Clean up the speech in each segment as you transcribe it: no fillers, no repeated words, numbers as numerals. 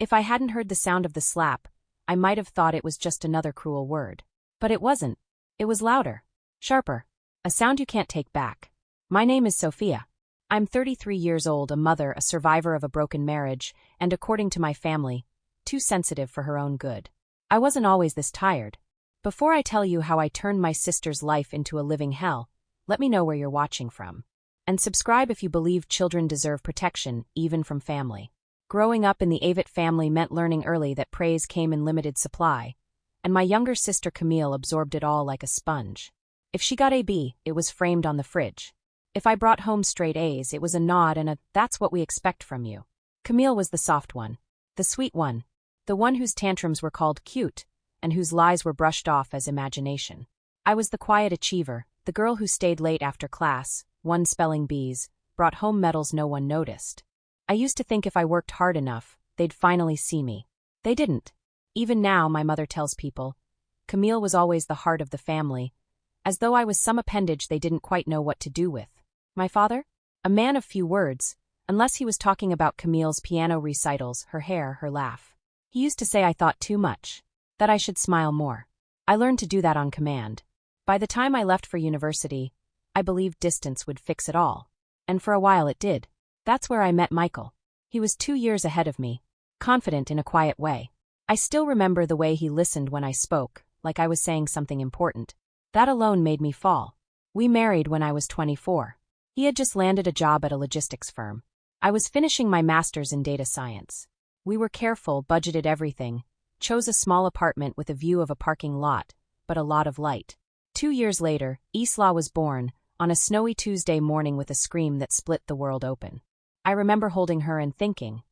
If I hadn't heard the sound of the slap, I might have thought it was just another cruel word. But it wasn't. It was louder. Sharper. A sound you can't take back. My name is Sophia. I'm 33 years old, a mother, a survivor of a broken marriage, and according to my family, too sensitive for her own good. I wasn't always this tired. Before I tell you how I turned my sister's life into a living hell, let me know where you're watching from. And subscribe if you believe children deserve protection, even from family. Growing up in the Avett family meant learning early that praise came in limited supply, and my younger sister Camille absorbed it all like a sponge. If she got a B, it was framed on the fridge. If I brought home straight A's, it was a nod and a "that's what we expect from you." Camille was the soft one, the sweet one, the one whose tantrums were called cute, and whose lies were brushed off as imagination. I was the quiet achiever, the girl who stayed late after class, won spelling bees, brought home medals no one noticed. I used to think if I worked hard enough, they'd finally see me. They didn't. Even now, my mother tells people, Camille was always the heart of the family, as though I was some appendage they didn't quite know what to do with. My father? A man of few words, unless he was talking about Camille's piano recitals, her hair, her laugh. He used to say I thought too much, that I should smile more. I learned to do that on command. By the time I left for university, I believed distance would fix it all. And for a while it did. That's where I met Michael. He was 2 years ahead of me, confident in a quiet way. I still remember the way he listened when I spoke, like I was saying something important. That alone made me fall. We married when I was 24. He had just landed a job at a logistics firm. I was finishing my master's in data science. We were careful, budgeted everything, chose a small apartment with a view of a parking lot, but a lot of light. 2 years later, Isla was born, on a snowy Tuesday morning with a scream that split the world open. I remember holding her and thinking,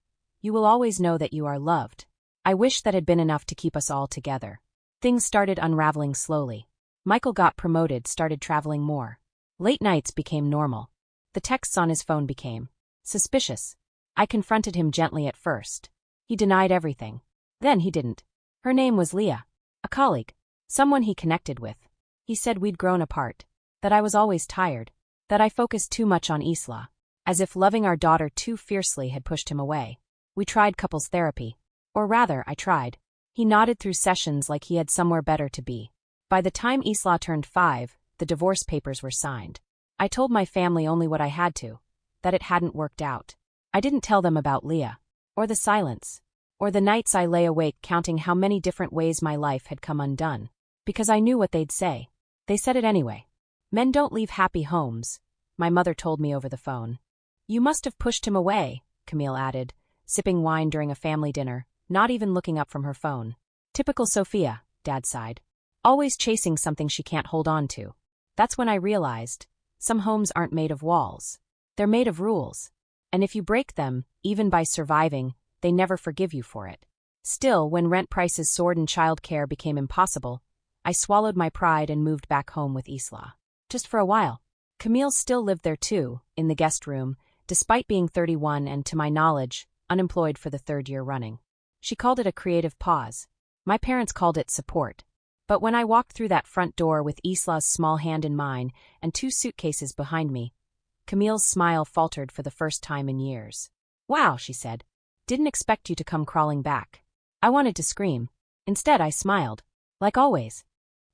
you will always know that you are loved. I wish that had been enough to keep us all together. Things started unraveling slowly. Michael got promoted, started traveling more. Late nights became normal. The texts on his phone became suspicious. I confronted him gently at first. He denied everything. Then he didn't. Her name was Leah. A colleague. Someone he connected with. He said we'd grown apart. That I was always tired. That I focused too much on Isla. As if loving our daughter too fiercely had pushed him away. We tried couples therapy. Or rather, I tried. He nodded through sessions like he had somewhere better to be. By the time Isla turned 5, the divorce papers were signed. I told my family only what I had to. That it hadn't worked out. I didn't tell them about Leah. Or the silence. Or the nights I lay awake counting how many different ways my life had come undone. Because I knew what they'd say. They said it anyway. Men don't leave happy homes, my mother told me over the phone. You must have pushed him away, Camille added, sipping wine during a family dinner, not even looking up from her phone. Typical Sophia, Dad sighed. Always chasing something she can't hold on to. That's when I realized, some homes aren't made of walls. They're made of rules. And if you break them, even by surviving, they never forgive you for it. Still, when rent prices soared and childcare became impossible, I swallowed my pride and moved back home with Isla. Just for a while. Camille still lived there too, in the guest room, despite being 31 and, to my knowledge, unemployed for the 3rd year running. She called it a creative pause. My parents called it support. But when I walked through that front door with Isla's small hand in mine and 2 suitcases behind me, Camille's smile faltered for the first time in years. Wow, she said. Didn't expect you to come crawling back. I wanted to scream. Instead, I smiled. Like always.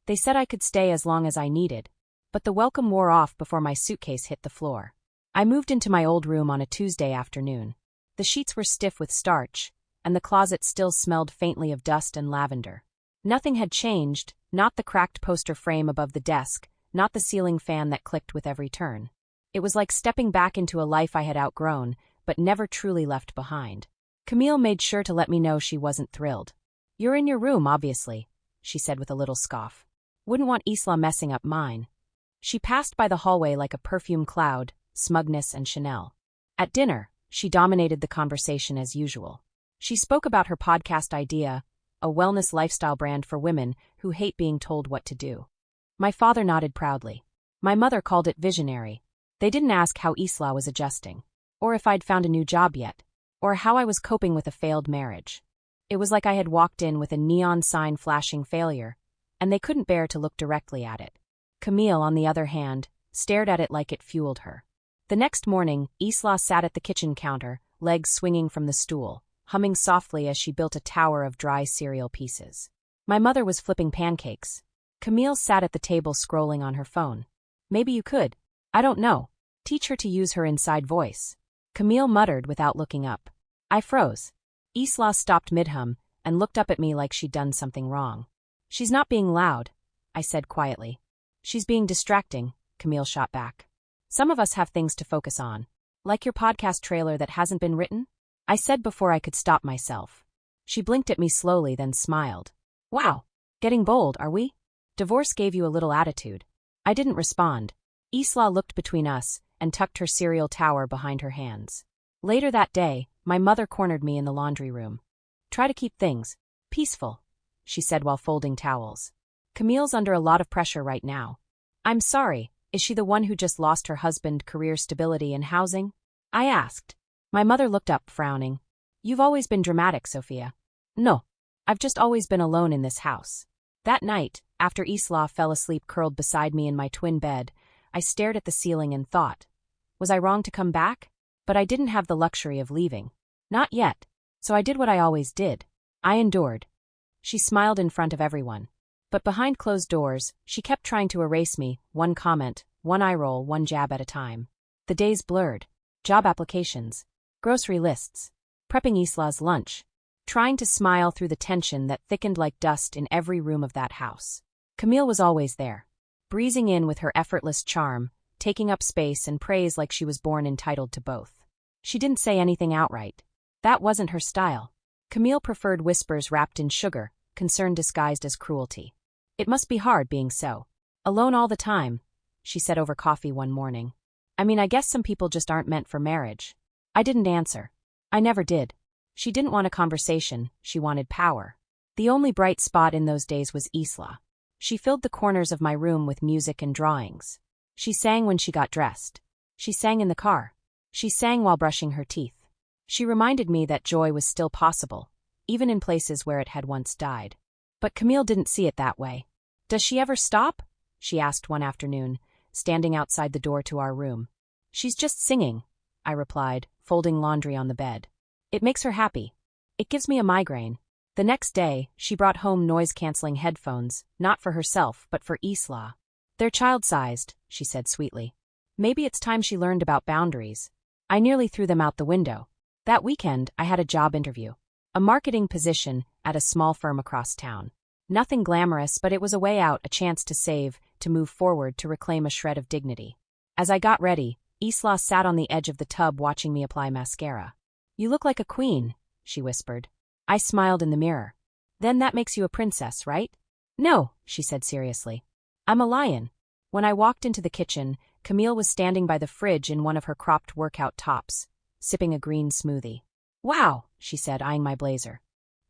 They said I could stay as long as I needed. But the welcome wore off before my suitcase hit the floor. I moved into my old room on a Tuesday afternoon. The sheets were stiff with starch, and the closet still smelled faintly of dust and lavender. Nothing had changed, not the cracked poster frame above the desk, not the ceiling fan that clicked with every turn. It was like stepping back into a life I had outgrown, but never truly left behind. Camille made sure to let me know she wasn't thrilled. You're in your room, obviously, she said with a little scoff. Wouldn't want Isla messing up mine. She passed by the hallway like a perfume cloud, smugness and Chanel. At dinner, she dominated the conversation as usual. She spoke about her podcast idea, a wellness lifestyle brand for women who hate being told what to do. My father nodded proudly. My mother called it visionary. They didn't ask how Isla was adjusting, or if I'd found a new job yet, or how I was coping with a failed marriage. It was like I had walked in with a neon sign flashing failure, and they couldn't bear to look directly at it. Camille, on the other hand, stared at it like it fueled her. The next morning, Isla sat at the kitchen counter, legs swinging from the stool, humming softly as she built a tower of dry cereal pieces. My mother was flipping pancakes. Camille sat at the table scrolling on her phone. Maybe you could. I don't know. Teach her to use her inside voice. Camille muttered without looking up. I froze. Isla stopped mid-hum and looked up at me like she'd done something wrong. She's not being loud, I said quietly. She's being distracting, Camille shot back. Some of us have things to focus on. Like your podcast trailer that hasn't been written? I said before I could stop myself. She blinked at me slowly, then smiled. Wow. Getting bold, are we? Divorce gave you a little attitude. I didn't respond. Isla looked between us and tucked her cereal tower behind her hands. Later that day, my mother cornered me in the laundry room. Try to keep things peaceful, she said while folding towels. Camille's under a lot of pressure right now. I'm sorry, is she the one who just lost her husband, career stability and housing? I asked. My mother looked up, frowning. You've always been dramatic, Sophia. No. I've just always been alone in this house. That night, after Isla fell asleep curled beside me in my twin bed, I stared at the ceiling and thought, was I wrong to come back? But I didn't have the luxury of leaving. Not yet. So I did what I always did. I endured. She smiled in front of everyone. But behind closed doors, she kept trying to erase me, one comment, one eye roll, one jab at a time. The days blurred. Job applications. Grocery lists. Prepping Isla's lunch. Trying to smile through the tension that thickened like dust in every room of that house. Camille was always there. Breezing in with her effortless charm, taking up space and praise like she was born entitled to both. She didn't say anything outright. That wasn't her style. Camille preferred whispers wrapped in sugar, concern disguised as cruelty. It must be hard being so alone all the time, she said over coffee one morning. I mean, I guess some people just aren't meant for marriage. I didn't answer. I never did. She didn't want a conversation, she wanted power. The only bright spot in those days was Isla. She filled the corners of my room with music and drawings. She sang when she got dressed. She sang in the car. She sang while brushing her teeth. She reminded me that joy was still possible, even in places where it had once died. But Camille didn't see it that way. Does she ever stop? She asked one afternoon, standing outside the door to our room. She's just singing, I replied, folding laundry on the bed. It makes her happy. It gives me a migraine. The next day, she brought home noise-canceling headphones, not for herself but for Isla. They're child-sized, she said sweetly. Maybe it's time she learned about boundaries. I nearly threw them out the window. That weekend, I had a job interview. A marketing position at a small firm across town. Nothing glamorous, but it was a way out, a chance to save, to move forward, to reclaim a shred of dignity. As I got ready, Isla sat on the edge of the tub watching me apply mascara. You look like a queen, she whispered. I smiled in the mirror. Then that makes you a princess, right? No, she said seriously. I'm a lion. When I walked into the kitchen, Camille was standing by the fridge in one of her cropped workout tops, sipping a green smoothie. Wow, she said, eyeing my blazer.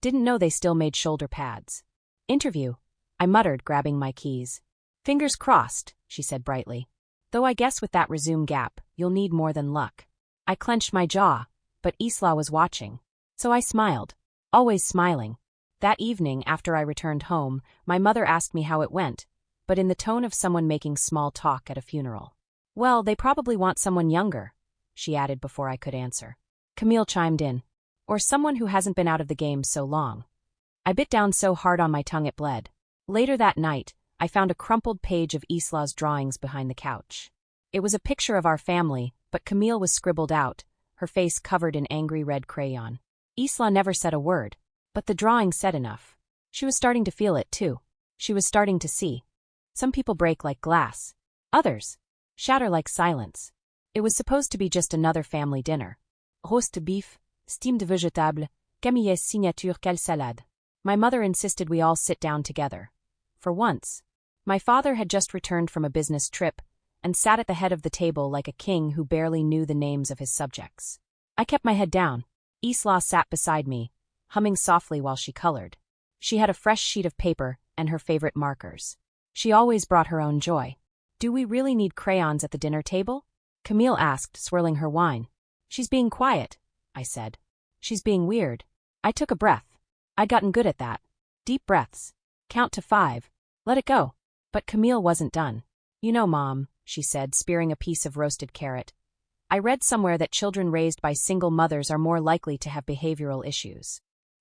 Didn't know they still made shoulder pads. Interview, I muttered, grabbing my keys. Fingers crossed, she said brightly. Though I guess with that resume gap, you'll need more than luck. I clenched my jaw, but Isla was watching. So I smiled. Always smiling. That evening, after I returned home, my mother asked me how it went, but in the tone of someone making small talk at a funeral. Well, they probably want someone younger, she added before I could answer. Camille chimed in. Or someone who hasn't been out of the game so long. I bit down so hard on my tongue it bled. Later that night, I found a crumpled page of Isla's drawings behind the couch. It was a picture of our family, but Camille was scribbled out, her face covered in angry red crayon. Isla never said a word, but the drawing said enough. She was starting to feel it too. She was starting to see. Some people break like glass. Others shatter like silence. It was supposed to be just another family dinner. Roast de beef, steamed vegetable, Camille's signature quelle salade. My mother insisted we all sit down together. For once. My father had just returned from a business trip and sat at the head of the table like a king who barely knew the names of his subjects. I kept my head down. Isla sat beside me, humming softly while she colored. She had a fresh sheet of paper and her favorite markers. She always brought her own joy. Do we really need crayons at the dinner table? Camille asked, swirling her wine. She's being quiet, I said. She's being weird. I took a breath. I'd gotten good at that. Deep breaths. Count to 5. Let it go. But Camille wasn't done. You know, Mom, she said, spearing a piece of roasted carrot. I read somewhere that children raised by single mothers are more likely to have behavioral issues.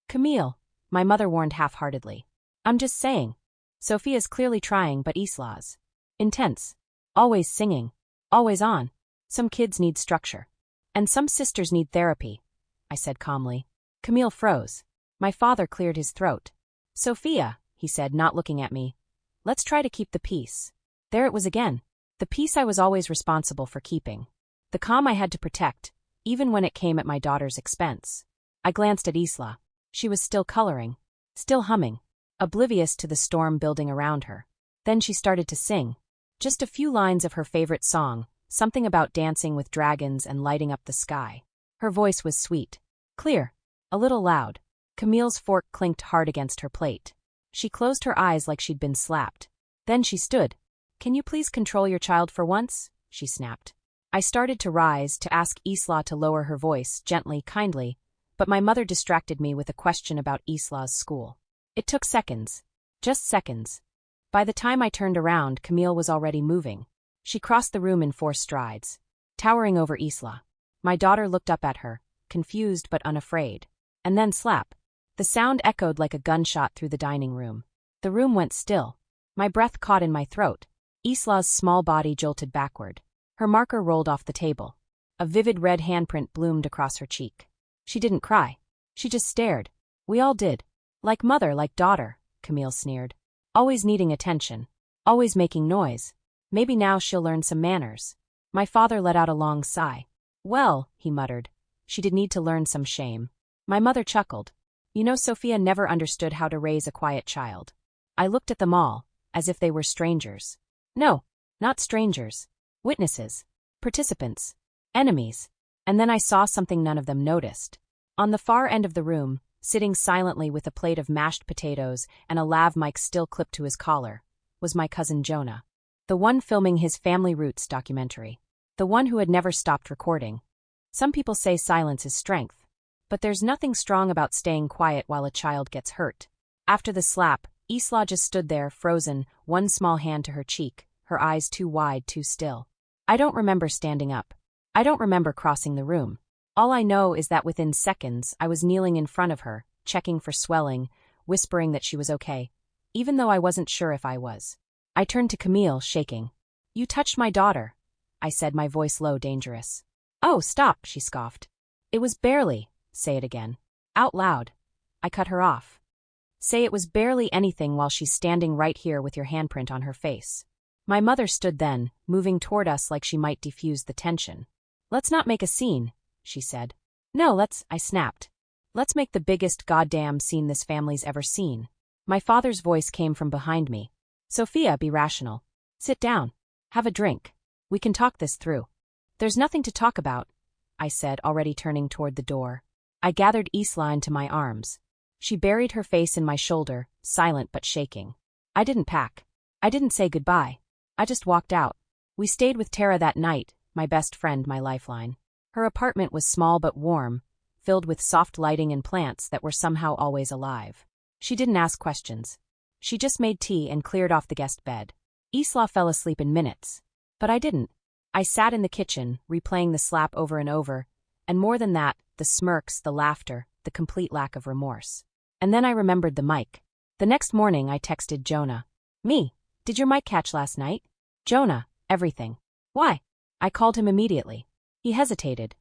Camille, my mother warned half-heartedly. I'm just saying. Sophia's clearly trying, but Isla's intense. Always singing. Always on. Some kids need structure. And some sisters need therapy, I said calmly. Camille froze. My father cleared his throat. Sophia, he said, not looking at me. Let's try to keep the peace. There it was again. The peace I was always responsible for keeping. The calm I had to protect, even when it came at my daughter's expense. I glanced at Isla. She was still coloring. Still humming. Oblivious to the storm building around her. Then she started to sing. Just a few lines of her favorite song, something about dancing with dragons and lighting up the sky. Her voice was sweet. Clear. A little loud. Camille's fork clinked hard against her plate. She closed her eyes like she'd been slapped. Then she stood. Can you please control your child for once? She snapped. I started to rise, to ask Isla to lower her voice, gently, kindly, but my mother distracted me with a question about Isla's school. It took seconds. Just seconds. By the time I turned around, Camille was already moving. She crossed the room in 4 strides, towering over Isla. My daughter looked up at her, confused but unafraid. And then slap. The sound echoed like a gunshot through the dining room. The room went still. My breath caught in my throat. Isla's small body jolted backward. Her marker rolled off the table. A vivid red handprint bloomed across her cheek. She didn't cry. She just stared. We all did. Like mother, like daughter, Camille sneered. Always needing attention. Always making noise. Maybe now she'll learn some manners. My father let out a long sigh. Well, he muttered. She did need to learn some shame. My mother chuckled. You know, Sophia never understood how to raise a quiet child. I looked at them all, as if they were strangers. No, not strangers. Witnesses. Participants. Enemies. And then I saw something none of them noticed. On the far end of the room, sitting silently with a plate of mashed potatoes and a lav mic still clipped to his collar, was my cousin Jonah. The one filming his Family Roots documentary. The one who had never stopped recording. Some people say silence is strength. But there's nothing strong about staying quiet while a child gets hurt. After the slap, Isla just stood there, frozen, one small hand to her cheek, her eyes too wide, too still. I don't remember standing up. I don't remember crossing the room. All I know is that within seconds I was kneeling in front of her, checking for swelling, whispering that she was okay, even though I wasn't sure if I was. I turned to Camille, shaking. You touched my daughter, I said, my voice low, dangerous. Oh, stop, she scoffed. It was barely. Say it again. Out loud. I cut her off. Say it was barely anything while she's standing right here with your handprint on her face. My mother stood then, moving toward us like she might defuse the tension. Let's not make a scene, she said. No, I snapped. Let's make the biggest goddamn scene this family's ever seen. My father's voice came from behind me. Sophia, be rational. Sit down. Have a drink. We can talk this through. There's nothing to talk about, I said, already turning toward the door. I gathered Isla into my arms. She buried her face in my shoulder, silent but shaking. I didn't pack. I didn't say goodbye. I just walked out. We stayed with Tara that night, my best friend, my lifeline. Her apartment was small but warm, filled with soft lighting and plants that were somehow always alive. She didn't ask questions. She just made tea and cleared off the guest bed. Isla fell asleep in minutes. But I didn't. I sat in the kitchen, replaying the slap over and over, and more than that, the smirks, the laughter, the complete lack of remorse. And then I remembered the mic. The next morning I texted Jonah. Me. Did your mic catch last night? Jonah. Everything. Why? I called him immediately. He hesitated.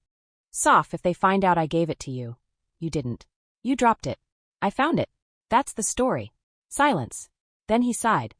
Soph, if they find out I gave it to you. You didn't. You dropped it. I found it. That's the story. Silence. Then he sighed.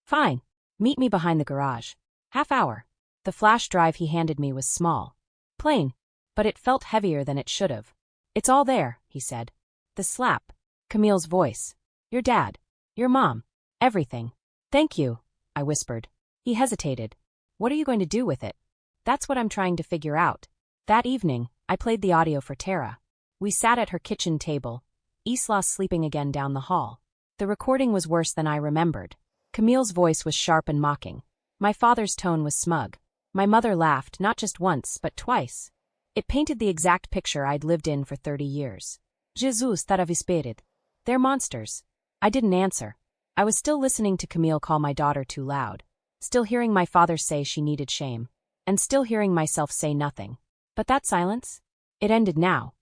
Fine. Meet me behind the garage. Half hour. The flash drive he handed me was small. Plain. But it felt heavier than it should have. It's all there, he said. The slap. Camille's voice. Your dad. Your mom. Everything. Thank you, I whispered. He hesitated. What are you going to do with it? That's what I'm trying to figure out. That evening, I played the audio for Tara. We sat at her kitchen table, Isla sleeping again down the hall. The recording was worse than I remembered. Camille's voice was sharp and mocking. My father's tone was smug. My mother laughed, not just once, but twice. It painted the exact picture I'd lived in for 30 years. Jesus estava espered. They're monsters. I didn't answer. I was still listening to Camille call my daughter too loud. Still hearing my father say she needed shame. And still hearing myself say nothing. But that silence? It ended now.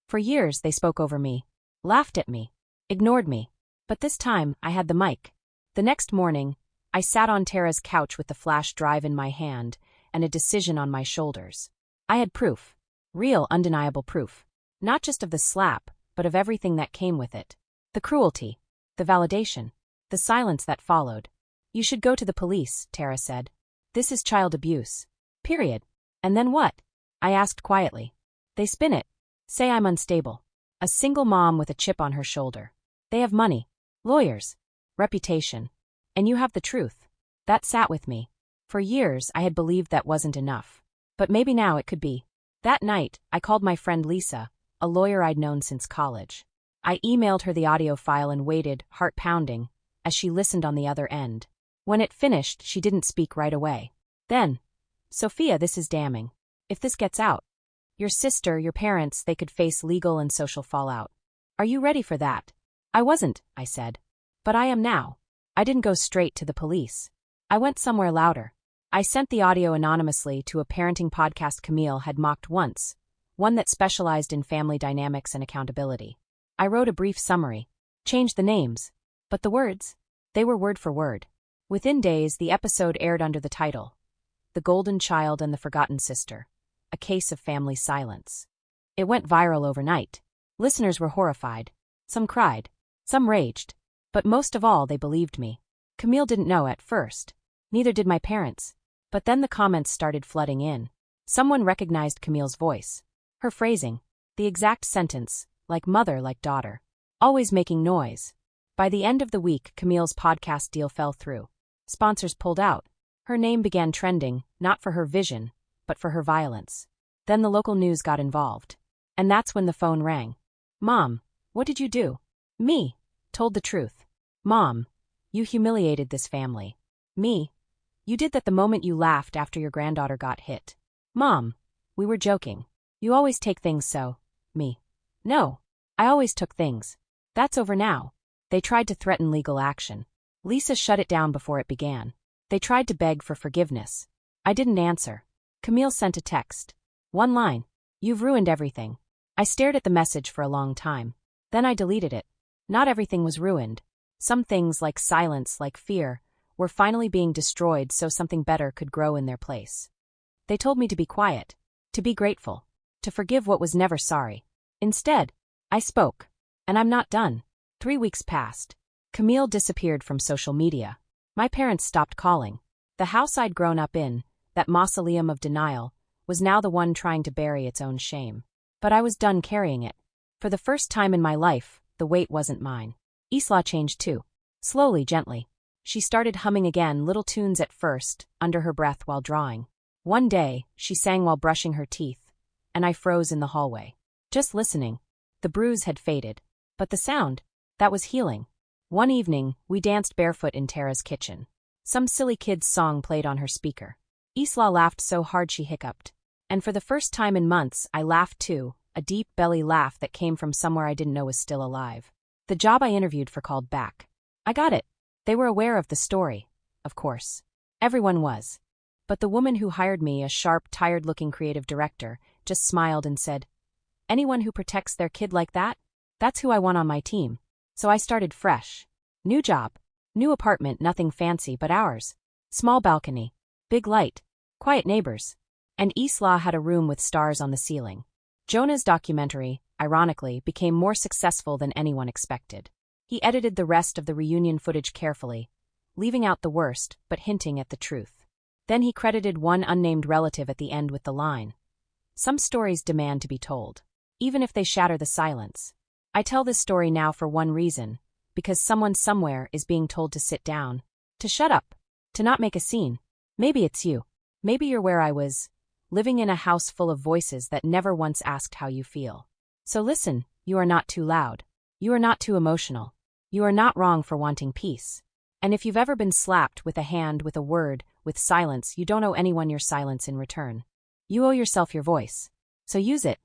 For years they spoke over me, laughed at me, ignored me. But this time I had the mic. The next morning, I sat on Tara's couch with the flash drive in my hand and a decision on my shoulders. I had proof. Real, undeniable proof. Not just of the slap, but of everything that came with it. The cruelty. The validation. The silence that followed. You should go to the police, Tara said. This is child abuse. Period. And then what? I asked quietly. They spin it. Say I'm unstable. A single mom with a chip on her shoulder. They have money. Lawyers. Reputation. And you have the truth. That sat with me. For years I had believed that wasn't enough. But maybe now it could be. That night, I called my friend Lisa, a lawyer I'd known since college. I emailed her the audio file and waited, heart pounding, as she listened on the other end. When it finished, she didn't speak right away. Then, Sophia, this is damning. If this gets out, your sister, your parents, they could face legal and social fallout. Are you ready for that? I wasn't, I said. But I am now. I didn't go straight to the police. I went somewhere louder. I sent the audio anonymously to a parenting podcast Camille had mocked once, one that specialized in family dynamics and accountability. I wrote a brief summary, changed the names, but the words, they were word for word. Within days, the episode aired under the title, The Golden Child and the Forgotten Sister, a case of family silence. It went viral overnight. Listeners were horrified. Some cried. Some raged. But most of all, they believed me. Camille didn't know at first. Neither did my parents. But then the comments started flooding in. Someone recognized Camille's voice. Her phrasing. The exact sentence, like mother, like daughter. Always making noise. By the end of the week, Camille's podcast deal fell through. Sponsors pulled out. Her name began trending, not for her vision, but for her violence. Then the local news got involved. And that's when the phone rang. Mom, what did you do? Me. Told the truth. Mom, you humiliated this family. Me. You did that the moment you laughed after your granddaughter got hit. Mom, we were joking. You always take things so. Me. No. I always took things. That's over now. They tried to threaten legal action. Lisa shut it down before it began. They tried to beg for forgiveness. I didn't answer. Camille sent a text. One line. You've ruined everything. I stared at the message for a long time. Then I deleted it. Not everything was ruined. Some things, like silence, like fear, were finally being destroyed so something better could grow in their place. They told me to be quiet, to be grateful, to forgive what was never sorry. Instead, I spoke. And I'm not done. 3 weeks passed. Camille disappeared from social media. My parents stopped calling. The house I'd grown up in, that mausoleum of denial, was now the one trying to bury its own shame. But I was done carrying it. For the first time in my life, the weight wasn't mine. Isla changed too. Slowly, gently. She started humming again, little tunes at first, under her breath while drawing. One day, she sang while brushing her teeth, and I froze in the hallway. Just listening. The bruise had faded. But the sound, that was healing. One evening, we danced barefoot in Tara's kitchen. Some silly kid's song played on her speaker. Isla laughed so hard she hiccuped. And for the first time in months, I laughed too, a deep belly laugh that came from somewhere I didn't know was still alive. The job I interviewed for called back. I got it. They were aware of the story, of course. Everyone was. But the woman who hired me, a sharp, tired-looking creative director, just smiled and said, anyone who protects their kid like that? That's who I want on my team. So I started fresh. New job. New apartment, nothing fancy but ours. Small balcony. Big light. Quiet neighbors. And Isla had a room with stars on the ceiling. Jonah's documentary, ironically, became more successful than anyone expected. He edited the rest of the reunion footage carefully, leaving out the worst but hinting at the truth. Then he credited one unnamed relative at the end with the line, some stories demand to be told, even if they shatter the silence. I tell this story now for one reason, because someone somewhere is being told to sit down, to shut up, to not make a scene. Maybe it's you. Maybe you're where I was, living in a house full of voices that never once asked how you feel. So listen, you are not too loud. You are not too emotional. You are not wrong for wanting peace. And if you've ever been slapped with a hand, with a word, with silence, you don't owe anyone your silence in return. You owe yourself your voice. So use it.